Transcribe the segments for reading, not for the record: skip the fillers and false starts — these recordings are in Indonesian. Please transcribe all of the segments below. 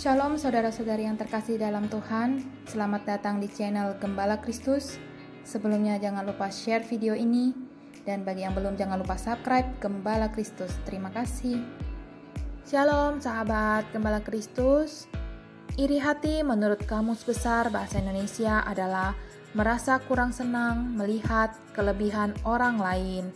Shalom saudara-saudari yang terkasih dalam Tuhan, selamat datang di channel Gembala Kristus. Sebelumnya jangan lupa share video ini, dan bagi yang belum jangan lupa subscribe Gembala Kristus. Terima kasih. Shalom sahabat Gembala Kristus. Iri hati menurut Kamus Besar Bahasa Indonesia adalah merasa kurang senang melihat kelebihan orang lain.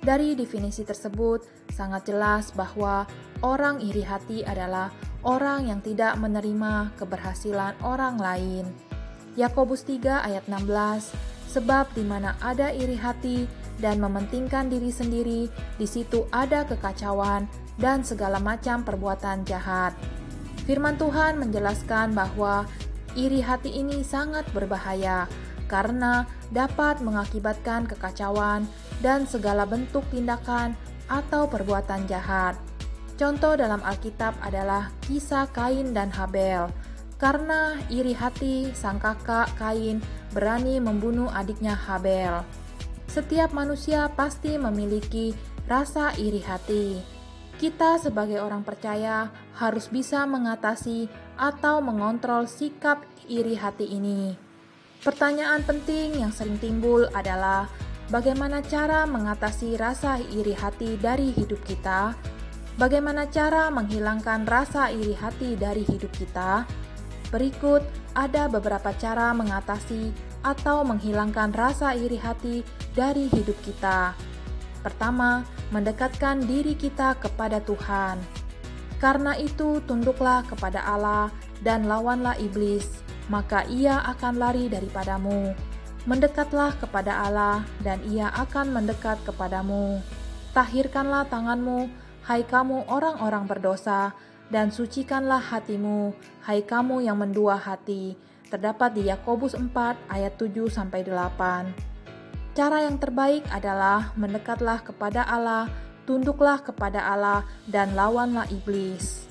Dari definisi tersebut sangat jelas bahwa orang iri hati adalah orang yang tidak menerima keberhasilan orang lain. Yakobus 3 ayat 16, sebab di mana ada iri hati dan mementingkan diri sendiri, di situ ada kekacauan dan segala macam perbuatan jahat. Firman Tuhan menjelaskan bahwa iri hati ini sangat berbahaya karena dapat mengakibatkan kekacauan dan segala bentuk tindakan atau perbuatan jahat. Contoh dalam Alkitab adalah kisah Kain dan Habel. Karena iri hati, sang kakak Kain berani membunuh adiknya Habel. Setiap manusia pasti memiliki rasa iri hati. Kita sebagai orang percaya harus bisa mengatasi atau mengontrol sikap iri hati ini. Pertanyaan penting yang sering timbul adalah bagaimana cara mengatasi rasa iri hati dari hidup kita? Bagaimana cara menghilangkan rasa iri hati dari hidup kita? Berikut ada beberapa cara mengatasi atau menghilangkan rasa iri hati dari hidup kita. Pertama, mendekatkan diri kita kepada Tuhan. Karena itu, tunduklah kepada Allah dan lawanlah iblis, maka ia akan lari daripadamu. Mendekatlah kepada Allah dan ia akan mendekat kepadamu. Tahirkanlah tanganmu, hai kamu orang-orang berdosa, dan sucikanlah hatimu, hai kamu yang mendua hati. Terdapat di Yakobus 4 ayat 7-8. Cara yang terbaik adalah mendekatlah kepada Allah, tunduklah kepada Allah, dan lawanlah iblis.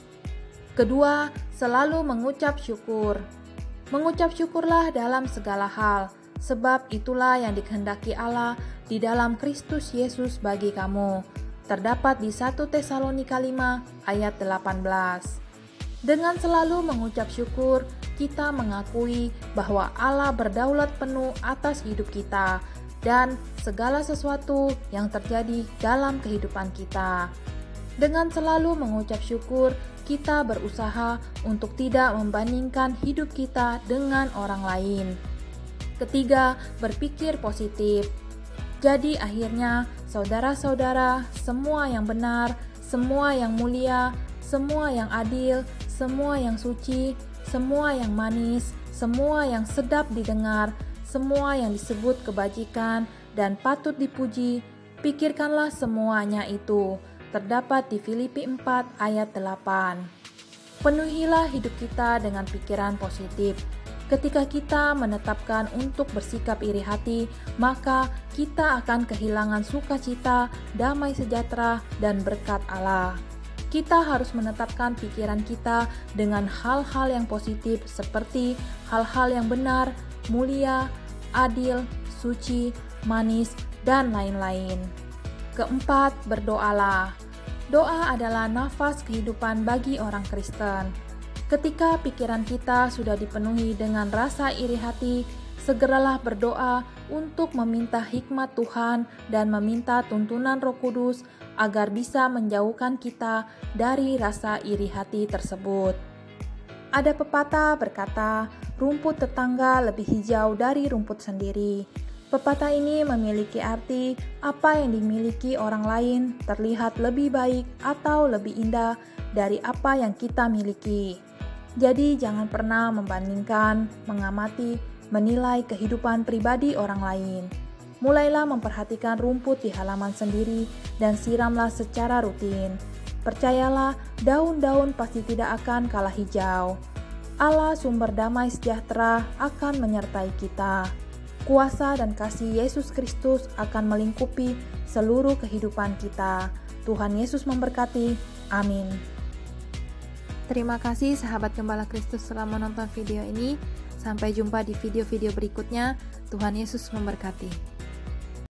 Kedua, selalu mengucap syukur. Mengucap syukurlah dalam segala hal, sebab itulah yang dikehendaki Allah di dalam Kristus Yesus bagi kamu. Terdapat di 1 Tesalonika 5 ayat 18. Dengan selalu mengucap syukur, kita mengakui bahwa Allah berdaulat penuh atas hidup kita dan segala sesuatu yang terjadi dalam kehidupan kita. Dengan selalu mengucap syukur, kita berusaha untuk tidak membandingkan hidup kita dengan orang lain. Ketiga, berpikir positif. Jadi akhirnya, saudara-saudara, semua yang benar, semua yang mulia, semua yang adil, semua yang suci, semua yang manis, semua yang sedap didengar, semua yang disebut kebajikan dan patut dipuji, pikirkanlah semuanya itu. Terdapat di Filipi 4 ayat 8. Penuhilah hidup kita dengan pikiran positif. Ketika kita menetapkan untuk bersikap iri hati, maka kita akan kehilangan sukacita, damai sejahtera, dan berkat Allah. Kita harus menetapkan pikiran kita dengan hal-hal yang positif seperti hal-hal yang benar, mulia, adil, suci, manis, dan lain-lain. Keempat, berdoalah. Doa adalah nafas kehidupan bagi orang Kristen. Ketika pikiran kita sudah dipenuhi dengan rasa iri hati, segeralah berdoa untuk meminta hikmat Tuhan dan meminta tuntunan Roh Kudus agar bisa menjauhkan kita dari rasa iri hati tersebut. Ada pepatah berkata, rumput tetangga lebih hijau dari rumput sendiri. Pepatah ini memiliki arti apa yang dimiliki orang lain terlihat lebih baik atau lebih indah dari apa yang kita miliki. Jadi jangan pernah membandingkan, mengamati, menilai kehidupan pribadi orang lain. Mulailah memperhatikan rumput di halaman sendiri dan siramlah secara rutin. Percayalah, daun-daun pasti tidak akan kalah hijau. Allah sumber damai sejahtera akan menyertai kita. Kuasa dan kasih Yesus Kristus akan melingkupi seluruh kehidupan kita. Tuhan Yesus memberkati. Amin. Terima kasih sahabat Gembala Kristus telah menonton video ini. Sampai jumpa di video-video berikutnya. Tuhan Yesus memberkati.